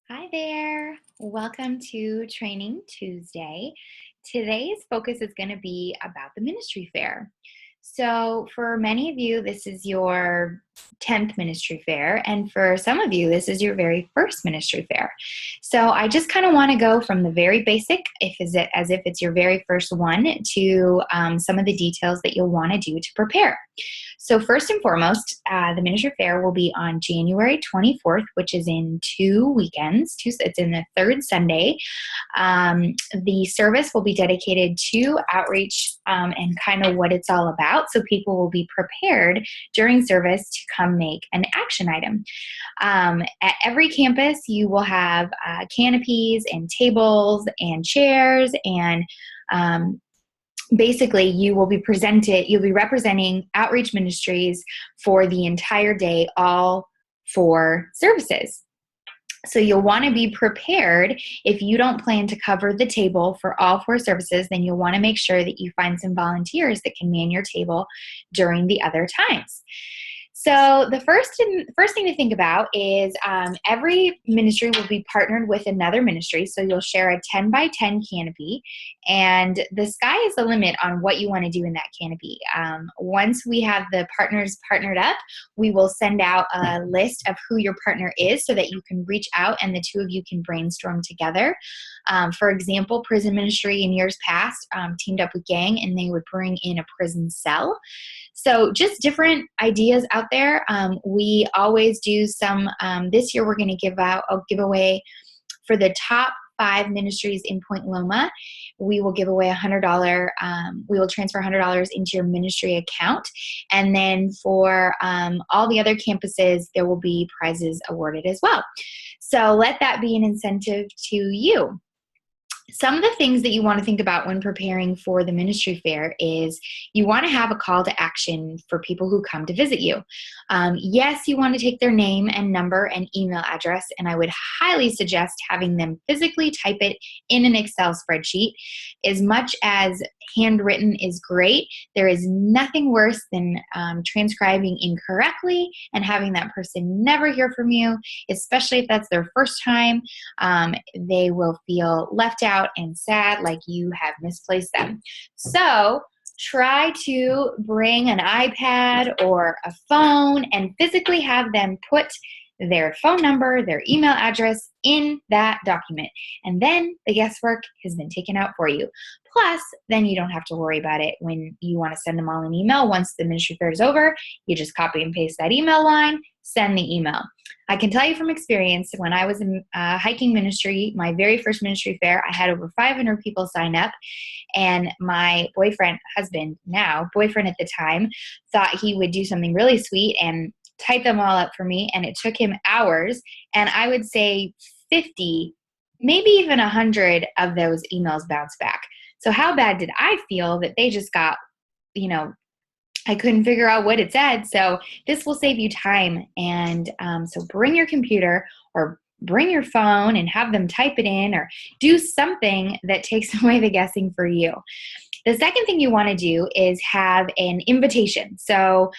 Hi there. Welcome to Training Tuesday. Today's focus is going to be about the ministry fair. So, for many of you, this is your 10th ministry fair, and for some of you, this is your very first ministry fair. So, I just kind of want to go from the very basic, as if it's your very first one, to some of the details that you'll want to do to prepare. So, first and foremost, the Ministry Fair will be on January 24th, which is in 2 weekends. It's in the third Sunday. The service will be dedicated to outreach and kind of what it's all about. So, people will be prepared during service to come make an action item. At every campus, you will have canopies and tables and chairs and basically you'll be representing outreach ministries for the entire day, all 4 services. So you'll want to be prepared. If you don't plan to cover the table for all 4 services, then you'll want to make sure that you find some volunteers that can man your table during the other times. So the first thing to think about is every ministry will be partnered with another ministry. So you'll share a 10 by 10 canopy, and the sky is the limit on what you want to do in that canopy. Once we have the partners partnered up, we will send out a list of who your partner is so that you can reach out and the two of you can brainstorm together. For example, prison ministry in years past teamed up with Gang, and they would bring in a prison cell. So just different ideas out there. We always do some, this year we're going to give out a giveaway for the top 5 ministries in Point Loma. We will give away $100. We will transfer $100 into your ministry account. And then for all the other campuses, there will be prizes awarded as well. So let that be an incentive to you. Some of the things that you want to think about when preparing for the ministry fair is you want to have a call to action for people who come to visit you. Yes, you want to take their name and number and email address, and I would highly suggest having them physically type it in an Excel spreadsheet. As much as handwritten is great, there is nothing worse than transcribing incorrectly and having that person never hear from you, especially if that's their first time. They will feel left out and sad, like you have misplaced them. So try to bring an iPad or a phone and physically have them put their phone number, their email address in that document. And then the guesswork has been taken out for you. Plus, then you don't have to worry about it when you want to send them all an email. Once the ministry fair is over, you just copy and paste that email line, send the email. I can tell you from experience, when I was in hiking ministry, my very first ministry fair, I had over 500 people sign up. And my boyfriend at the time, thought he would do something really sweet and type them all up for me. And it took him hours. And I would say 50, maybe even 100 of those emails bounced back. So how bad did I feel that they just got, I couldn't figure out what it said. So this will save you time. And so bring your computer or bring your phone and have them type it in or do something that takes away the guessing for you. The second thing you want to do is have an invitation. So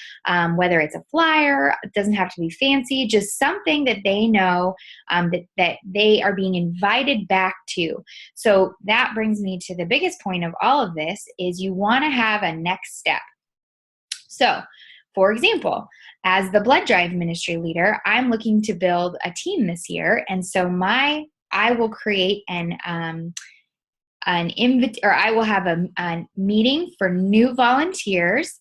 whether it's a flyer, it doesn't have to be fancy, just something that they know that they are being invited back to. So that brings me to the biggest point of all of this is you want to have a next step. So, for example, as the blood drive ministry leader, I'm looking to build a team this year, and so I will create I will have a meeting for new volunteers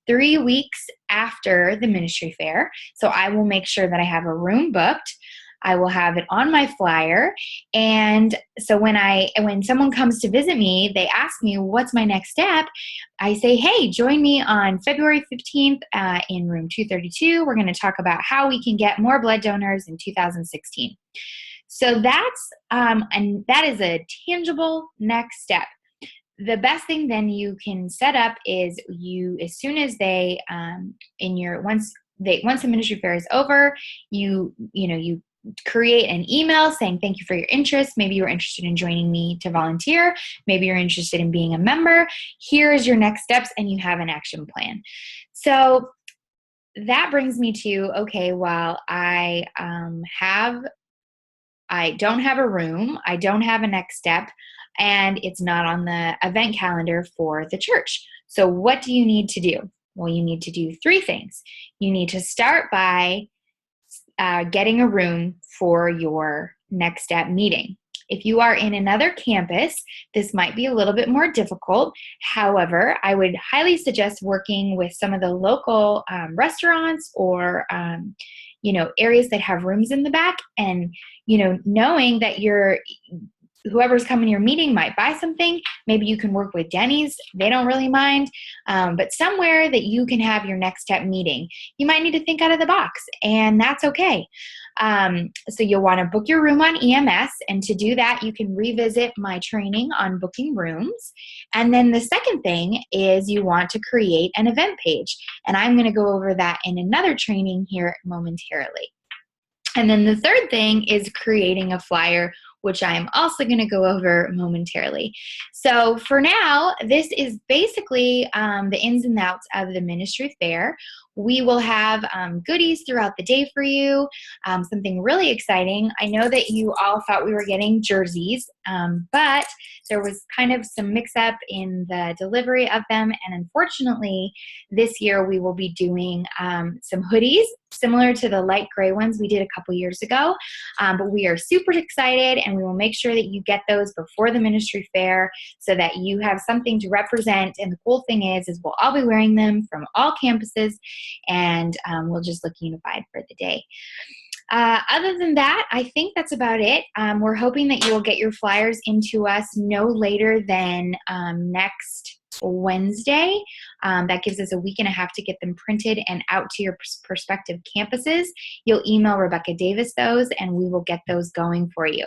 3 weeks after the ministry fair. So I will make sure that I have a room booked. I will have it on my flyer. And so when someone comes to visit me, they ask me, what's my next step? I say, hey, join me on February 15th in room 232. We're going to talk about how we can get more blood donors in 2016. So that is a tangible next step. The best thing then you can set up is as soon as once the ministry fair is over, you create an email saying thank you for your interest. Maybe you're interested in joining me to volunteer. Maybe you're interested in being a member. Here is your next steps, and you have an action plan. So that brings me to, okay, well, I don't have a room, I don't have a next step, and it's not on the event calendar for the church. So what do you need to do? Well, you need to do 3 things. You need to start by getting a room for your next step meeting. If you are in another campus, this might be a little bit more difficult. However, I would highly suggest working with some of the local restaurants or areas that have rooms in the back, and knowing that whoever's coming to your meeting might buy something. Maybe you can work with Denny's. They don't really mind. But somewhere that you can have your next step meeting. You might need to think out of the box, and that's okay. So you'll want to book your room on EMS. And to do that, you can revisit my training on booking rooms. And then the second thing is you want to create an event page. And I'm going to go over that in another training here momentarily. And then the third thing is creating a flyer, which I am also going to go over momentarily. So for now, this is basically the ins and outs of the ministry fair. We will have goodies throughout the day for you, something really exciting. I know that you all thought we were getting jerseys, but there was kind of some mix-up in the delivery of them, and unfortunately, this year we will be doing some hoodies similar to the light gray ones we did a couple years ago, but we are super excited, and we will make sure that you get those before the ministry fair so that you have something to represent. And the cool thing is we'll all be wearing them from all campuses, and we'll just look unified for the day. Other than that, I think that's about it. We're hoping that you'll get your flyers into us no later than next Wednesday. That gives us a week and a half to get them printed and out to your prospective campuses. You'll email Rebecca Davis those, and we will get those going for you.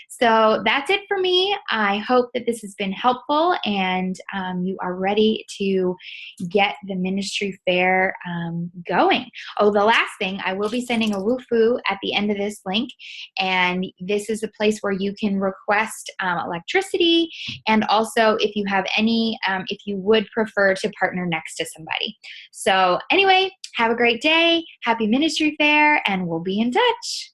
So that's it for me. I hope that this has been helpful, and you are ready to get the ministry fair going. Oh, the last thing, I will be sending a WooFoo at the end of this link, and this is a place where you can request electricity, and also if you have any, if you would prefer to partner next to somebody. So anyway, have a great day, happy ministry fair, and we'll be in touch.